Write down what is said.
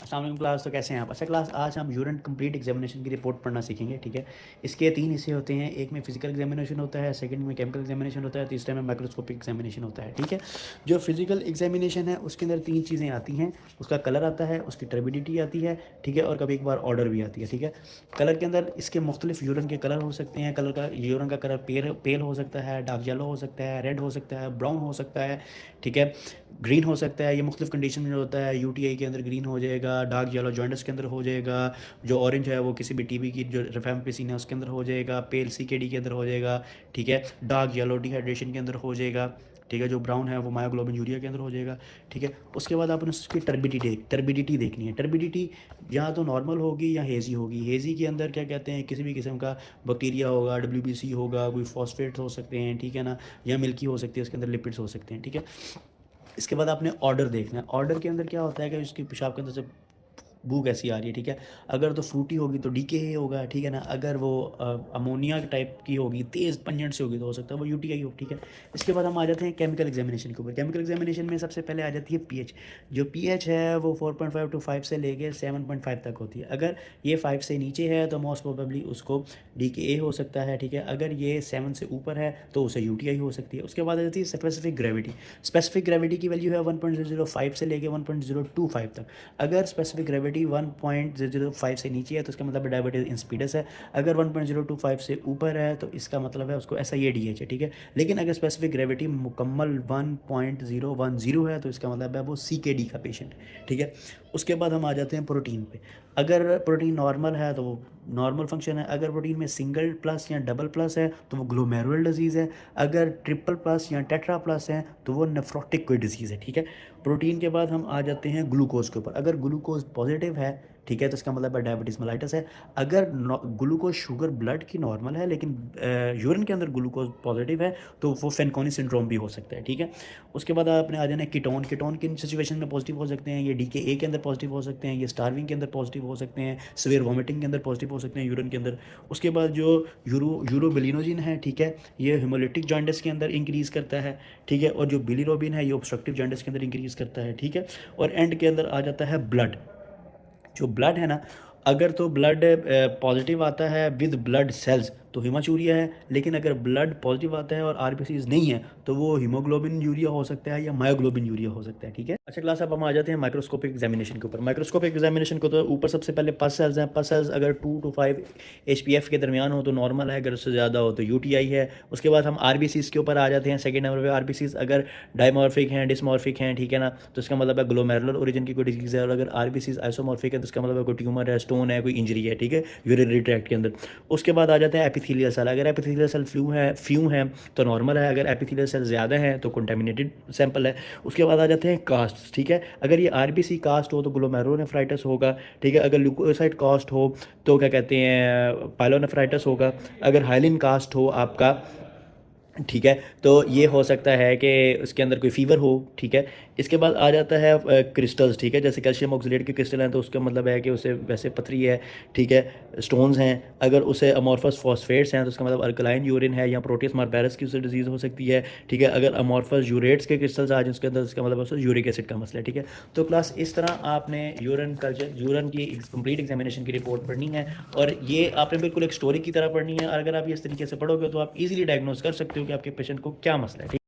अस्सलाम वालेकुम क्लास। तो कैसे हैं आप? अच्छा क्लास, आज हम यूरिन कंप्लीट एग्जामिनेशन की रिपोर्ट पढ़ना सीखेंगे। ठीक है, इसके 3 हिस्से होते हैं। एक में फिजिकल एग्जामिनेशन होता है, सेकंड में केमिकल एग्जामिनेशन होता है, तीसरे में माइक्रोस्कोपिक एग्जामिनेशन होता है। ठीक है, जो फिजिकल एग्जामिनेशन है उसके अंदर 3 चीज़ें आती हैं। उसका कलर आता है, उसकी टर्बिडिटी आती है, ठीक है, और कभी एक बार ऑर्डर भी आती है। ठीक है, कलर के अंदर इसके मुख्तलिफ यूरिन के कलर हो सकते हैं। कलर का यूरिन का कलर पेल हो सकता है, डार्क येलो हो सकता है, रेड हो सकता है, ब्राउन हो सकता है, ठीक है, ग्रीन हो सकता है। ये मुख्तलिफ कंडीशन में होता है। यूटीआई के अंदर ग्रीन हो जाएगा, डार्क येलो जॉइंटस के अंदर हो जाएगा, जो ऑरेंज है वो किसी भी टीबी की जो रिफैम्पिसिन है उसके अंदर हो जाएगा, पेल सीकेडी के अंदर हो जाएगा, ठीक है, डार्क येलो डिहाइड्रेशन के अंदर हो जाएगा, ठीक है, जो ब्राउन है वो मायोग्लोबिन यूरिया के अंदर हो जाएगा। ठीक है, उसके बाद आपने उसकी टर्बिडिटी देखनी है। टर्बिडिटी या तो नॉर्मल होगी या हेज़ी होगी। हेज़ी के अंदर क्या कहते हैं, किसी भी किस्म का बैक्टीरिया होगा, डब्ल्यूबीसी होगा, कोई फॉस्फेट्स हो सकते हैं, ठीक है ना, या मिल्की हो सकती है, उसके अंदर लिपिड्स हो सकते हैं। ठीक है, इसके बाद आपने ऑर्डर देखना है। ऑर्डर के अंदर क्या होता है कि उसकी पेशाब के अंदर से बू कैसी आ रही है। ठीक है, अगर तो फ्रूटी होगी तो डीके होगा, ठीक है ना, अगर वो अमोनिया टाइप की होगी, तेज़ पंजेंट से होगी, तो हो सकता है वो यूटीआई हो। ठीक है, इसके बाद हम आ जाते हैं केमिकल एग्जामिनेशन के ऊपर। केमिकल एग्जामिनेशन में सबसे पहले आ जाती है पीएच। जो पीएच है वो 4.5 टू 5 से लेके 7.5 तक होती है। अगर ये 5 से नीचे है तो मोस्ट प्रोबेबली उसको डीके हो सकता है। ठीक है, अगर ये 7 से ऊपर है तो उसे यूटीआई हो सकती है। उसके बाद आ जाती है स्पेसिफिक ग्रेविटी। स्पेसिफिक ग्रेविटी की वैल्यू है 1.005 से लेके 1.025 तक। अगर स्पेसिफिक ग्रेविटी 1.005 से नीचे है तो इसका मतलब डायबिटीज इंसिपिडस है। अगर 1.025 से ऊपर है तो इसका मतलब है उसको SIADH है। ठीक है, लेकिन अगर स्पेसिफिक ग्रेविटी मुकम्मल 1.010 है तो इसका मतलब है वो CKD का पेशेंट है। ठीक है, उसके बाद हम आ जाते हैं प्रोटीन पे। अगर प्रोटीन नॉर्मल है तो वो नॉर्मल फंक्शन है। अगर प्रोटीन में सिंगल प्लस या डबल प्लस है तो वो ग्लोमेरुलर डिजीज़ है। अगर ट्रिपल प्लस या टेट्रा प्लस है तो वो नेफ्रोटिक कोई डिजीज़ है। ठीक है, प्रोटीन के बाद हम आ जाते हैं ग्लूकोज के ऊपर। अगर ग्लूकोज पॉजिटिव है, ठीक है, तो इसका मतलब है डायबिटीज़ मेलाइटस है। अगर ग्लूकोज शुगर ब्लड की नॉर्मल है लेकिन यूरिन के अंदर ग्लूकोज पॉजिटिव है तो वो फेनकोनी सिंड्रोम भी हो सकता है। ठीक है, उसके बाद आपने आ जाना है कीटोन। कीटोन किन सिचुएशन में पॉजिटिव हो सकते हैं? ये DKA के अंदर पॉजिटिव हो सकते हैं, ये स्टार्विंग के अंदर पॉजिटिव हो सकते हैं, सिवियर वॉमिटिंग के अंदर पॉजिटिव हो सकते हैं यूरिन के अंदर। उसके बाद जो यूरोबिलिनोजिन है, ठीक है, ये हिमोलिटिक जॉइंटिस के अंदर इंक्रीज़ करता है। ठीक है, और जो बिलीरोबिन है ये ऑब्स्ट्रक्टिव जॉइंटिस के अंदर इंक्रीज़ करता है। ठीक है, और एंड के अंदर आ जाता है ब्लड। जो ब्लड है ना, अगर तो ब्लड पॉजिटिव आता है विद ब्लड सेल्स तो हीमाचूरिया है, लेकिन अगर ब्लड पॉजिटिव आता है और RBCs नहीं है तो वो हीमोग्लोबिन यूरिया हो सकता है या मायोग्लोबिन यूरिया हो सकता है। ठीक है, अच्छा क्लास, अब हम आ जाते हैं माइक्रोस्कोपिक एग्जामिनेशन के ऊपर। माइक्रोस्कोपिक एग्जामिनेशन को तो ऊपर सबसे पहले पस सेल्स हैं। पस सेल्स अगर 2 to 5 HPF के दरमियान हो तो नॉर्मल है, अगर उससे ज़्यादा हो तो UTI है। उसके बाद हम RBCs के ऊपर आ जाते हैं। सेकेंड नंबर पे RBCs अगर डायमॉर्फिक हैं, डिसमॉर्फिक हैं, ठीक है ना, तो इसका मतलब है ग्लोमेरुलर ओरिजिन की कोई डिजीज़ है। और अगर RBCs आइसोमॉर्फिक है तो इसका मतलब है कोई ट्यूमर है, स्टोन है, कोई इंजरी है। ठीक है, यूरिनरी ट्रैक्ट के अंदर। उसके बाद आ जाते हैं एपिथेलियल सेल। अगर एपिथेलियल सेल फ्यू है तो नॉर्मल है, अगर एपिथेलियल सेल ज़्यादा है तो कंटामिनेटेड सैंपल है। उसके बाद आ जाते हैं कास्ट। ठीक है, अगर ये RBC कास्ट हो तो ग्लोमेरुलोनेफ्राइटिस होगा। ठीक है, अगर ल्यूकोसाइट कास्ट हो तो क्या कहते हैं पायलोनेफ्राइटिस होगा। अगर हाइलिन कास्ट हो आपका, ठीक है, तो ये हो सकता है कि उसके अंदर कोई फीवर हो। ठीक है, इसके बाद आ जाता है क्रिस्टल्स। ठीक है, जैसे कैल्शियम ऑक्सलेट के क्रिस्टल हैं तो उसका मतलब है कि उसे वैसे पथरी है। ठीक है, स्टोन्स हैं। अगर उसे अमॉर्फस फॉस्फेट्स हैं तो उसका मतलब अल्कलाइन यूरिन है या प्रोटीज मार्बेरस की उसे डिजीज़ हो सकती है। ठीक है, अगर अमॉर्फस यूरेट्स के क्रिस्टल्स आ जाए उसके अंदर उसका मतलब उससे यूरिक एसिड का मसला है। ठीक है, तो क्लास इस तरह आपने यूरिन की कंप्लीट एग्जामिनेशन की रिपोर्ट पढ़नी है और ये आपने बिल्कुल एक स्टोरी की तरह पढ़नी है। और अगर आप ये इस तरीके से पढ़ोगे तो आप इजीली डायग्नोज कर सकते हो कि आपके पेशेंट को क्या मसला है।